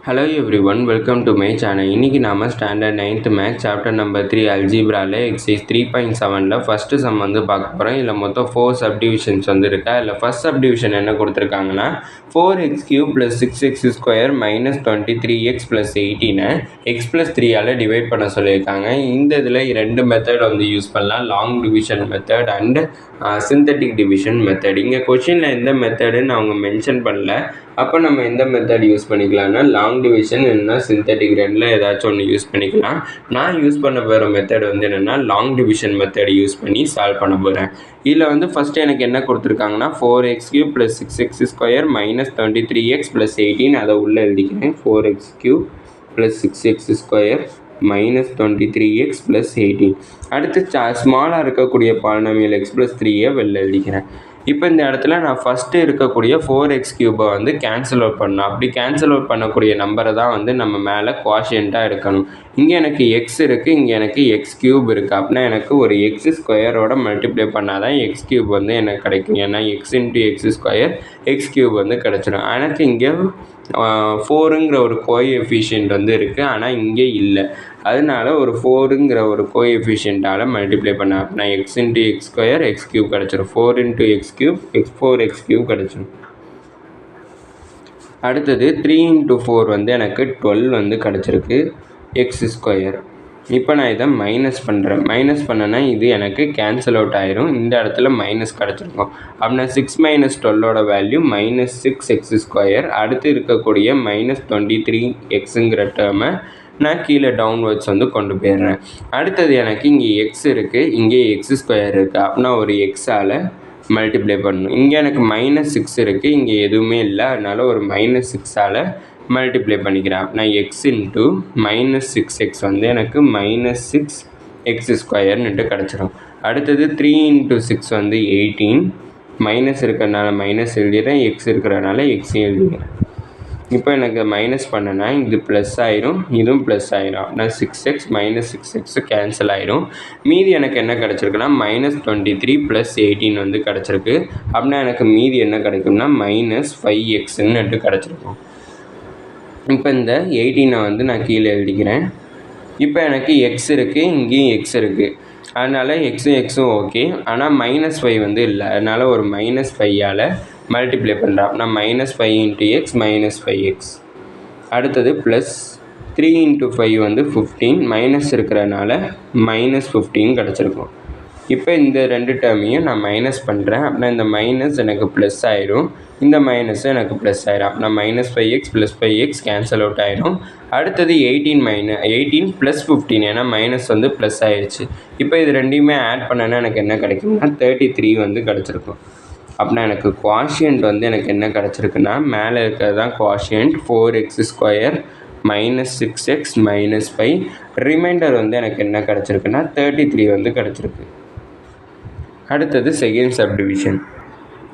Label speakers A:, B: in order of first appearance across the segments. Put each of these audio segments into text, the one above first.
A: Hello everyone, welcome to my channel. இன்னைக்கு நாம standard 9th maths chapter number 3 அல்ஜீப்ரால exercise 3.7ல ஃபர்ஸ்ட் சம் வந்து பார்க்க போறோம். இதுல மொத்தம் 4 சப்டிவிஷன்ஸ் வந்து இருக்கு. அதுல ஃபர்ஸ்ட் சப்டிவிஷன் என்ன கொடுத்திருக்காங்கன்னா 4x³ + 6x² - 23x + 18 x + 3 ஆல டிவைட் பண்ண சொல்லியிருக்காங்க. இந்த இதுல ரெண்டு மெத்தட் வந்து யூஸ் பண்ணலாம், long division method and synthetic division method. இங்க क्वेश्चनல எந்த மெத்தட்னு அவங்க மென்ஷன் பண்ணல. அப்போ நம்ம எந்த மெத்தட் யூஸ் பண்ணிக்கலாம்னா லாங் டிவிஷன் இல்லைன்னா சிந்தட்டிக் ரெண்டில் ஏதாச்சும் ஒன்று யூஸ் பண்ணிக்கலாம். நான் யூஸ் பண்ண போகிற மெத்தட் வந்து என்னென்னா லாங் டிவிஷன் மெத்தட் யூஸ் பண்ணி சால்வ் பண்ண போகிறேன். இதில் வந்து ஃபஸ்ட்டு எனக்கு என்ன கொடுத்துருக்காங்கன்னா 4x³ + 6x² - 23x + 18 அதை உள்ளே எழுதிக்கிறேன். 4x³ + 6x² - 23x + 18. அடுத்து ஸ்மாலாக இருக்கக்கூடிய பாலினாமியல் x + 3 வெளில எழுதிக்கிறேன். இப்போ இந்த இடத்துல நான் ஃபஸ்ட்டு இருக்கக்கூடிய 4x³ வந்து கேன்சல் அவுட் பண்ணணும். அப்படி கேன்சல் அவுட் பண்ணக்கூடிய நம்பரை தான் வந்து நம்ம மேலே குவாஷியண்ட்டாக எடுக்கணும். இங்கே எனக்கு எக்ஸ் இருக்குது, இங்கே எனக்கு x³ இருக்குது. அப்படின்னா எனக்கு ஒரு x² மல்டிப்ளை பண்ணால் தான் x³ வந்து எனக்கு கிடைக்கும். ஏன்னா x × x², x³ வந்து கிடச்சிடும். எனக்கு இங்கே 4ங்கிற ஒரு கோஎஃபிஷியன்ட் வந்து இருக்குது, ஆனால் இங்கே இல்லை. அதனால ஒரு 4ங்கிற ஒரு கோஎஃபிஷியன்ட்டால் மல்டிப்ளை பண்ண அப்படின்னா x × x², x³ கிடச்சிடும். 4 × x³ 4x³ கிடச்சிடும். அடுத்தது 3 × 4 வந்து எனக்கு 12 வந்து கிடச்சிருக்கு x². இப்போ நான் இதை மைனஸ் பண்ணுறேன். மைனஸ் பண்ணேன்னா இது எனக்கு கேன்சல் அவுட் ஆயிரும். இந்த இடத்துல மைனஸ் கிடச்சிருக்கும். அப்படின்னா 6 - 12ஓட வேல்யூ -6x². அடுத்து இருக்கக்கூடிய -23xங்கிற டேர்மை நான் கீழே டவுன்வர்ட்ஸ் வந்து கொண்டு போயிடுறேன். அடுத்தது எனக்கு இங்கே எக்ஸ் இருக்குது, இங்கே x² இருக்குது. அப்படின்னா ஒரு எக்ஸால் மல்டிப்ளை பண்ணணும். இங்கே எனக்கு -6 இருக்குது, இங்கே எதுவுமே இல்லை. அதனால ஒரு -6ஆல் மல்டிப்ளை பண்ணிக்கிறேன். அப்படின்னா x × -6x வந்து எனக்கு -6x² கிடச்சிரும். அடுத்தது 3 × 6 வந்து 18. மைனஸ் இருக்கிறதுனால மைனஸ் எழுதிடுறேன், எக்ஸ் இருக்கிறதுனால எக்ஸ் எழுதிக்கிறேன். இப்போ எனக்கு மைனஸ் பண்ணனா இது ப்ளஸ் ஆயிரும், இதுவும் ப்ளஸ் ஆயிரும். அப்படின்னா 6x - 6x கேன்சல் ஆயிரும். மீதி எனக்கு என்ன கிடச்சிருக்குன்னா -23 + 18 வந்து கிடச்சிருக்கு. அப்படின்னா எனக்கு மீதி என்ன கிடைக்கும்னா -5xன்னு கிடச்சிருக்கும். இப்போ இந்த 18 வந்து நான் கீழே எழுதிக்கிறேன். இப்போ எனக்கு எக்ஸ் இருக்குது, இங்கேயும் எக்ஸ் இருக்குது. அதனால் எக்ஸும் ஓகே, ஆனால் -5 வந்து இல்லை. அதனால் ஒரு -5ஆல் மல்டிப்ளை பண்ணுறேன். அப்படின்னா -5 × x -5x. அடுத்தது ப்ளஸ் 3 × 5 வந்து 15. மைனஸ் இருக்கிறதுனால -15 கிடச்சிருக்கும். இப்போ இந்த ரெண்டு டேர்மையும் நான் மைனஸ் பண்ணுறேன். அப்படின்னா இந்த மைனஸ் எனக்கு ப்ளஸ் ஆயிரும், இந்த மைனஸ் எனக்கு ப்ளஸ் ஆயிரும். அப்படின்னா -5x + 5x கேன்சல் அவுட் ஆயிரும். அடுத்தது 18 + 15, ஏன்னா மைனஸ் வந்து ப்ளஸ் ஆயிடுச்சு. இப்போ இது ரெண்டையுமே ஆட் பண்ணனா எனக்கு என்ன கிடைக்கும்னா 33 வந்து கிடச்சிருக்கும். அப்படின்னா எனக்கு குவாஷியன்ட் வந்து எனக்கு என்ன கிடச்சிருக்குன்னா மேலே இருக்கிறது தான் குவாஷியன்ட் 4x² - 6x - 5. ரிமைண்டர் வந்து எனக்கு என்ன கிடச்சிருக்குன்னா 33 வந்து கிடச்சிருக்கு. அடுத்தது செகண்ட் சப்டிவிஷன்.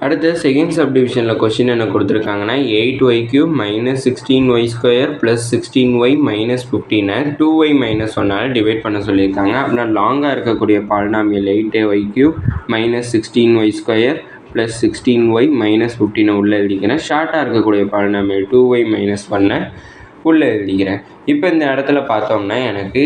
A: அடுத்தது செகண்ட் சப்டிவிஷனில் கொஸ்டின் என்ன கொடுத்துருக்காங்கன்னா 8y³ - 16y² + 16y - 15 2y - 1ஆல் divide பண்ண சொல்லியிருக்காங்க. அப்படின்னா லாங்காக இருக்கக்கூடிய பாலினாமியல் 8y³ - 16y² + 16y - 15 உள்ளே எழுதிக்கிறேன். ஷார்ட்டாக இருக்கக்கூடிய பாலினாமியல் 2y - 1 உள்ளே எழுதிக்கிறேன். இப்போ இந்த இடத்துல பார்த்தோம்னா எனக்கு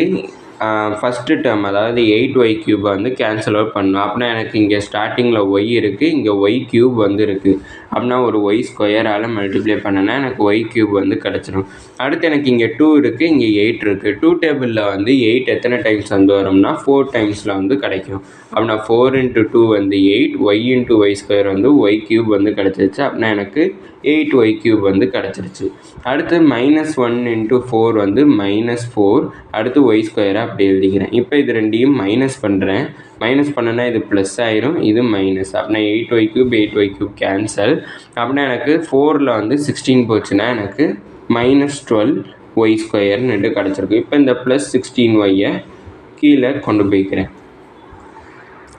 A: ஃபஸ்ட்டு டேர்ம் அதாவது 8y³ வந்து கேன்சல் அவுட் பண்ணணும். அப்படின்னா எனக்கு இங்கே ஸ்டார்டிங்கில் y இருக்குது, இங்கே y³ வந்து இருக்குது. அப்படின்னா ஒரு y² மல்டிப்ளை பண்ணனா எனக்கு y³ வந்து கிடச்சிடும். அடுத்து எனக்கு இங்கே 2 இருக்குது, இங்கே 8 இருக்குது. 2 டேபிளில் வந்து 8 எத்தனை டைம்ஸ் வந்து வரும்னா 4 டைம்ஸில் வந்து கிடைக்கும். அப்படின்னா 4 × 2 வந்து 8, y × y² வந்து y³ வந்து கிடச்சிருச்சு. அப்படின்னா எனக்கு 8y³ வந்து கிடச்சிருச்சு. அடுத்து -1 × 4 வந்து -4. அடுத்து y² அப்படி எழுதிக்கிறேன். இப்போ இது ரெண்டையும் மைனஸ் பண்ணுறேன். மைனஸ் பண்ணனா இது ப்ளஸ் ஆயிரும், இது மைனஸ். அப்படின்னா 8y³ 8y³ கேன்சல். அப்படின்னா எனக்கு 4ல் வந்து 16 போச்சுன்னா எனக்கு -12y² கிடச்சிருக்கு. இப்போ இந்த +16y கீழே கொண்டு போய்க்கிறேன்.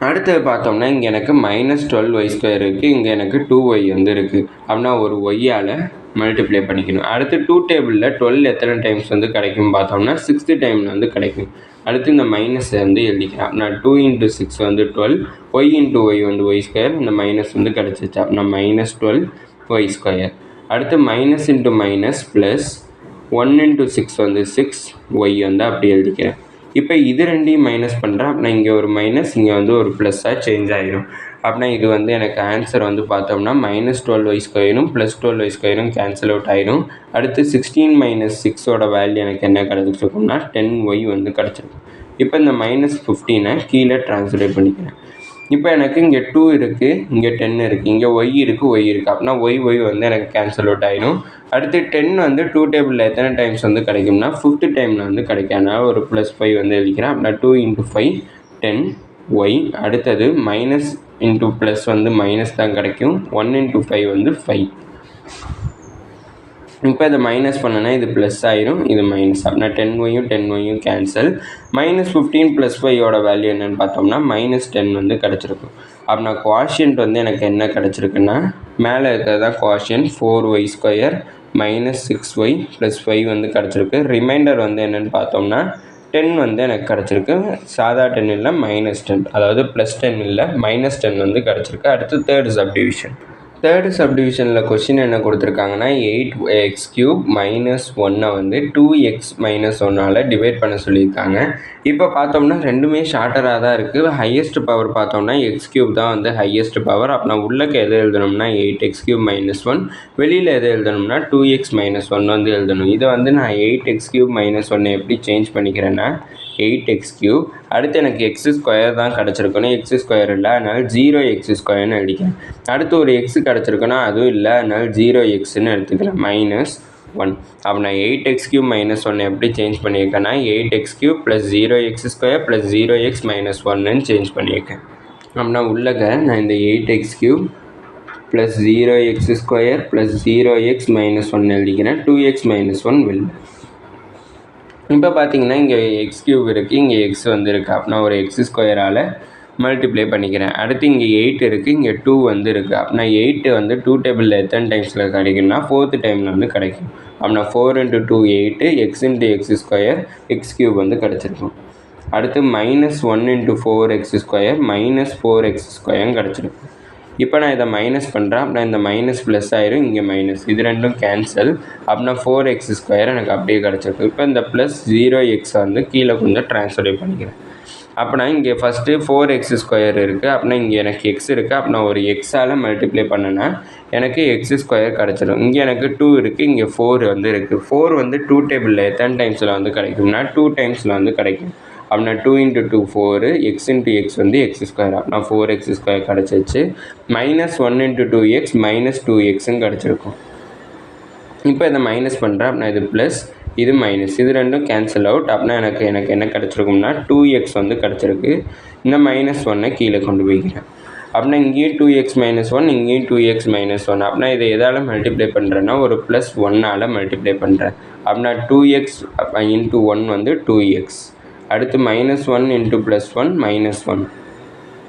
A: அடுத்தது பார்த்தோம்னா இங்கே எனக்கு -12y² இருக்குது, இங்கே எனக்கு 2y வந்து இருக்குது. அப்படின்னா ஒரு y-ஆல் மல்டிப்ளை பண்ணிக்கணும். அடுத்து 2 டேபிளில் 12 எத்தனை டைம்ஸ் வந்து கிடைக்கும் பார்த்தோம்னா 6th டைமில் வந்து கிடைக்கும். அடுத்து இந்த மைனஸ் வந்து எழுதிக்கிறேன். அப்படின்னா 2 × 6 வந்து 12, y × y வந்து y², இந்த மைனஸ் வந்து கிடச்சிச்சு. அப்படின்னா -12y². அடுத்து minus into minus plus 1 into 6 வந்து 6 y வந்து அப்படி எழுதிக்கிறேன். இப்போ இது ரெண்டையும் மைனஸ் பண்ணுறேன் அப்படின்னா இங்கே ஒரு மைனஸ் இங்கே வந்து ஒரு ப்ளஸ்ஸாக சேஞ்ச் ஆகிடும். அப்படின்னா இது வந்து எனக்கு ஆன்சர் வந்து பார்த்தோம்னா -12y² plus 12y² cancel out ஆகிடும். அடுத்து 16 - 6ஓட வேல்யூ எனக்கு என்ன கிடச்சிருக்கும்னா 10y வந்து கிடச்சிருக்கும். இப்போ இந்த -15 கீழே ட்ரான்ஸ்லேட் பண்ணிக்கிறேன். இப்போ எனக்கு இங்கே 2 இருக்குது, இங்கே 10 இருக்குது, இங்கே y இருக்குது, y இருக்குது. அப்படின்னா y வந்து எனக்கு கேன்சல் அவுட் ஆகிடும். அடுத்து 10 வந்து 2 டேபிளில் எத்தனை டைம்ஸ் வந்து கிடைக்கும்னா 5th டைமில் வந்து கிடைக்கும். அதனால் ஒரு +5 வந்து எழுதிக்கிறேன். அப்படின்னா 2 × 5 10y. அடுத்தது மைனஸ் இன்ட்டு ப்ளஸ் வந்து மைனஸ் தான் கிடைக்கும். 1 × 5 வந்து 5. இப்போ இதை மைனஸ் பண்ணனா இது ப்ளஸ் ஆயிரும், இது மைனஸ். அப்படின்னா 10y கேன்சல். -15 + y வேல்யூ என்னென்னு பார்த்தோம்னா -10 வந்து கிடச்சிருக்கும். அப்படின்னா குவாஷியன்ட் வந்து எனக்கு என்ன கிடச்சிருக்குன்னா மேலே இருக்கிறது தான் குவாஷியன்ட் 4y² - 6y + 5 வந்து கிடச்சிருக்கு. ரிமைண்டர் வந்து என்னென்னு பார்த்தோம்னா 10 வந்து எனக்கு கிடச்சிருக்கு. சாதா 10 இல்லை, -10, அதாவது +10 இல்லை, -10 வந்து கிடச்சிருக்கு. அடுத்து தேர்டு சப்டிவிஷன். தேர்டு சப்டிவிஷனில் கொஸ்டின் என்ன கொடுத்துருக்காங்கன்னா 8x³ - 1 வந்து 2x - 1 டிவைட் பண்ண சொல்லியிருக்காங்க. இப்போ பார்த்தோம்னா ரெண்டுமே ஷார்ட்டராக தான் இருக்குது. ஹையஸ்ட் பவர் பார்த்தோம்னா x³ தான் வந்து ஹையஸ்ட் பவர். அப்படின்னா உள்ளக்க எது எழுதணும்னா 8x³ - 1, வெளியில் எது எழுதணும்னா 2x - 1 வந்து எழுதணும். இதை வந்து நான் 8x³ - 1 எப்படி சேஞ்ச் பண்ணிக்கிறேன்னா 8x³. அடுத்து எனக்கு x² தான் கிடச்சிருக்கணும், x² இல்லை, அதனால் 0x²ன்னு எழுதிக்கிறேன். அடுத்து ஒரு x கிடச்சிருக்குன்னா அதுவும் இல்லை, அதனால் 0xன்னு எடுத்துக்கிறேன். -1. அப்படின்னா 8x³ - 1 எப்படி சேஞ்ச் பண்ணியிருக்கேன்னா 8x³ + 0x² + 0x - 1ன்னு சேஞ்ச் பண்ணியிருக்கேன். அப்படின்னா உள்ளக நான் இந்த 8x³ + 0x² + 0x - 1 எழுதிக்கிறேன். 2x - 1 வெளில. இப்போ பார்த்தீங்கன்னா இங்கே x³ இருக்குது, இங்கே x வந்து இருக்குது. அப்படின்னா ஒரு x² மல்டிப்ளை பண்ணிக்கிறேன். அடுத்து இங்கே 8 இருக்குது, இங்கே 2 வந்து இருக்குது. அப்படின்னா 8 வந்து 2 டேபிளில் எத்தனை டைம்ஸில் கிடைக்கும்னா 4th டைமில் வந்து கிடைக்கும். அப்படின்னா 4 × 2 8, x × x², x³ வந்து கிடச்சிருக்கும். அடுத்து -1 × 4x² -4x² கிடச்சிருக்கும். இப்போ நான் இதை மைனஸ் பண்ணுறேன். அப்படின்னா இந்த மைனஸ் ப்ளஸ் ஆயிரும், இங்கே மைனஸ், இது ரெண்டும் கேன்சல். அப்படின்னா 4x² எனக்கு அப்படியே கிடச்சிருக்கு. இப்போ இந்த +0x வந்து கீழே கொஞ்சம் ட்ரான்ஸ்ஃபர் பண்ணிக்கிறேன். அப்படின்னா இங்கே ஃபஸ்ட்டு 4x² இருக்குது. அப்படின்னா இங்கே எனக்கு x இருக்குது. அப்படின்னா ஒரு xஆல் மல்டிப்ளை பண்ணனா எனக்கு x² கிடச்சிடும். இங்கே எனக்கு 2 இருக்குது, இங்கே 4 வந்து இருக்குது. 4 வந்து 2 டேபிளில் எத்தனை டைம்ஸில் வந்து கிடைக்கும்னா 2 டைம்ஸில் வந்து கிடைக்கும். அப்படின்னா 2 × 2 4, x × x வந்து x². அப்படின்னா 4x² கிடச்சிச்சு. -1 × 2x -2xன்னு கிடச்சிருக்கும். இப்போ இதை மைனஸ் பண்ணுறேன். அப்படின்னா இது ப்ளஸ், இது மைனஸ், இது ரெண்டும் கேன்சல் அவுட். அப்படின்னா எனக்கு என்ன கிடச்சிருக்கும்னா 2x வந்து கிடச்சிருக்கு. இந்த -1 கீழே கொண்டு போய்க்கிறேன். அப்படின்னா இங்கேயும் 2x - 1, இங்கேயும் 2x - 1. அப்படின்னா இதை எதால் மல்டிப்ளை பண்ணுறேன்னா ஒரு +1ஆல் மல்டிப்ளை பண்ணுறேன். அப்படின்னா 2x × 1 வந்து 2x. அடுத்து -1 × +1 -1.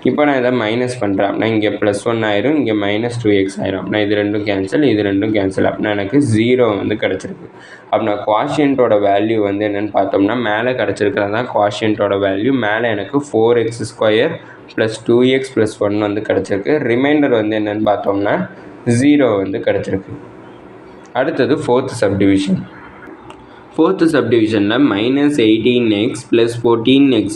A: இப்போ நான் இதை மைனஸ் பண்ணுறேன். அப்படின்னா இங்கே +1 ஆயிரும், இங்கே -2x ஆயிரும். அப்படின்னா இது ரெண்டும் கேன்சல், இது ரெண்டும் கேன்சல். அப்படின்னா எனக்கு 0 வந்து கிடச்சிருக்கு. அப்படின்னா குவாஷியன்ட்டோட வேல்யூ வந்து என்னென்னு பார்த்தோம்னா மேலே கிடச்சிருக்கிறது தான் குவாஷியன்ட்டோட வேல்யூ. மேலே எனக்கு 4x² + 2x + 1 வந்து கிடச்சிருக்கு. ரிமைண்டர் வந்து என்னென்னு பார்த்தோம்னா 0 வந்து கிடச்சிருக்கு. அடுத்தது 4th subdivision. 4th சப்டிவிஷனில் -18x + 14x²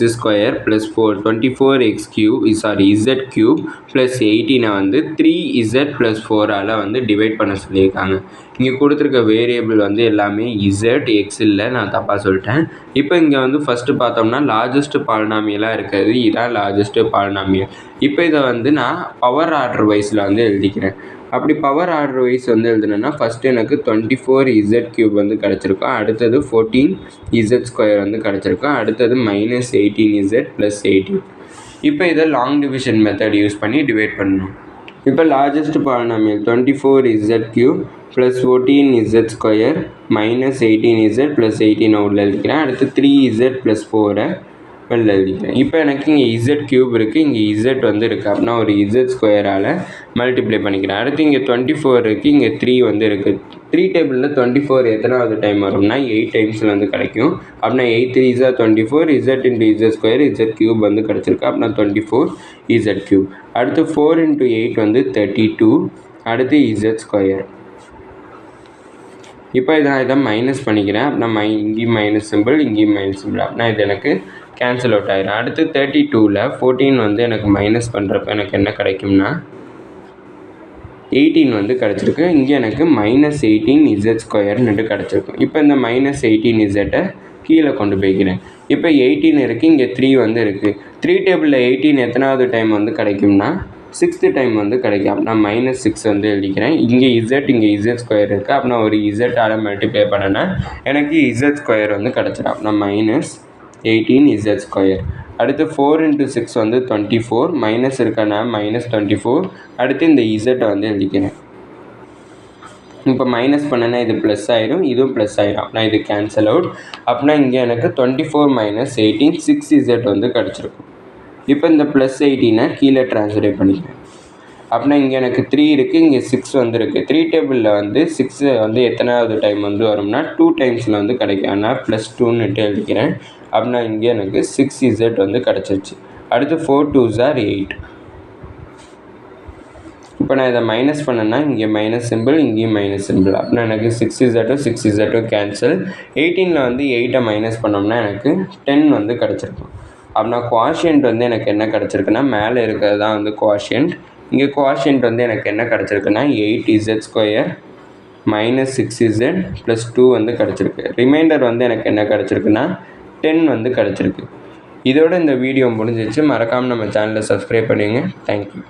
A: + 24z³ + 18 வந்து 3z + 4ஆல் வந்து டிவைட் பண்ண சொல்லியிருக்காங்க. இங்கே கொடுத்துருக்க வேரியபிள் வந்து எல்லாமே z, x இல்லை, நான் தப்பாக சொல்லிட்டேன். இப்போ இங்கே வந்து ஃபஸ்ட்டு பார்த்தோம்னா லார்ஜஸ்ட் பாலினாமியலாக இருக்கிறது இதான் லார்ஜஸ்ட் பாலினாமியல். இப்போ இதை வந்து நான் பவர் ஆர்டர் வைஸில் வந்து எழுதிக்கிறேன். அப்படி பவர் ஆர்டர் வைஸ் வந்து எழுதுனேன்னா ஃபஸ்ட்டு எனக்கு 24z³ வந்து கிடச்சிருக்கும். அடுத்தது 14z² வந்து கிடச்சிருக்கும். அடுத்தது -18z + 18. இப்போ இதை லாங் டிவிஷன் மெத்தட் யூஸ் பண்ணி டிவைட் பண்ணணும். இப்போ largest polynomial 24z³ + 14z² -18z + 18 உள்ள எழுதிக்கிறேன். அடுத்து 3z + 4 வெளில எழுதிக்கிறேன். இப்போ எனக்கு இங்கே z³ இருக்குது, இங்கே z வந்து இருக்குது. அப்படின்னா ஒரு z² மல்டிப்ளை பண்ணிக்கிறேன். அடுத்து இங்கே 24 இருக்குது, இங்கே 3 வந்து இருக்குது. 3 டேபிளில் 24 எத்தனாவது டைம் வரும்னா 8 டைம்ஸில் வந்து கிடைக்கும். அப்படின்னா 8 3s are 24, z × z² z³ வந்து கிடச்சிருக்கு. அப்படின்னா 24z³. அடுத்து 4 × 8 வந்து 32. அடுத்து z². இப்போ இதை மைனஸ் பண்ணிக்கிறேன். அப்படின்னா இங்கேயும் மைனஸ் சிம்பிள், இங்கேயும் மைனஸ் சிம்பிள். அப்படின்னா இது எனக்கு கேன்சல் அவுட் ஆகிடும். அடுத்து 32ல் 14 வந்து எனக்கு மைனஸ் பண்ணுறப்ப எனக்கு என்ன கிடைக்கும்னா 18 வந்து கிடச்சிருக்கு. இங்கே எனக்கு -18z² கிடச்சிருக்கும். இப்போ இந்த -18z கீழே கொண்டு போய்க்கிறேன். இப்போ 18 இருக்குது, இங்கே 3 வந்து இருக்குது. 3 டேபிளில் 18 எத்தனாவது டைம் வந்து கிடைக்கும்னா 6th டைம் வந்து கிடைக்கும். அப்படின்னா -6 வந்து எழுதிக்கிறேன். இங்கே இங்கே z² இருக்குது. அப்படின்னா ஒரு z மல்டிப்ளை பண்ணனா எனக்கு z² வந்து கிடச்சிடும். அப்படின்னா -18z². அடுத்து 4 × 6 வந்து 24, மைனஸ் இருக்கனா -24. அடுத்து இந்த z வந்து எழுதிக்கிறேன். இப்போ மைனஸ் பண்ணனா இது ப்ளஸ் ஆயிரும், இதுவும் ப்ளஸ் ஆயிரும். அப்படின்னா இது கேன்சல் அவுட். அப்படின்னா இங்கே எனக்கு 24 - 18 6z வந்து கிடச்சிருக்கும். இப்போ இந்த +18 கீழே ட்ரான்ஸ்ஃபர் பண்ணிக்கிறேன். அப்படின்னா இங்கே எனக்கு 3 இருக்குது, இங்கே 6 வந்து இருக்குது. 3 டேபிளில் வந்து 6 வந்து எத்தனாவது டைம் வந்து வரும்னா 2 டைம்ஸில் வந்து கிடைக்கும். ஆனால் +2ன்னுட்டு எழுதிக்கிறேன். அப்படின்னா இங்கே எனக்கு 6z வந்து கிடச்சிருச்சு. அடுத்து 4 2s are 8. இப்போ நான் இதை மைனஸ் பண்ணேன்னா இங்கே மைனஸ் சிம்பிள், இங்கேயும் மைனஸ் சிம்பிள். அப்படின்னா எனக்கு 6z கேன்சல். 18ல் வந்து 8 மைனஸ் பண்ணோம்னா எனக்கு 10 வந்து கிடச்சிருக்கும். அப்படின்னா குவாஷியன்ட் வந்து எனக்கு என்ன கிடச்சிருக்குன்னா மேலே இருக்கிறது தான் வந்து குவாஷியன்ட். இங்கே குவாஷியன்ட் வந்து எனக்கு என்ன கிடச்சிருக்குன்னா 8z² -6z + 2 வந்து கிடச்சிருக்கு. ரிமைண்டர் வந்து எனக்கு என்ன கிடச்சிருக்குன்னா 10 வந்து கிடச்சிருக்கு. இதோட இந்த வீடியோ முடிஞ்சிச்சு. மறக்காமல் நம்ம சேனலை சப்ஸ்கிரைப் பண்ணுங்க. தேங்க்யூ.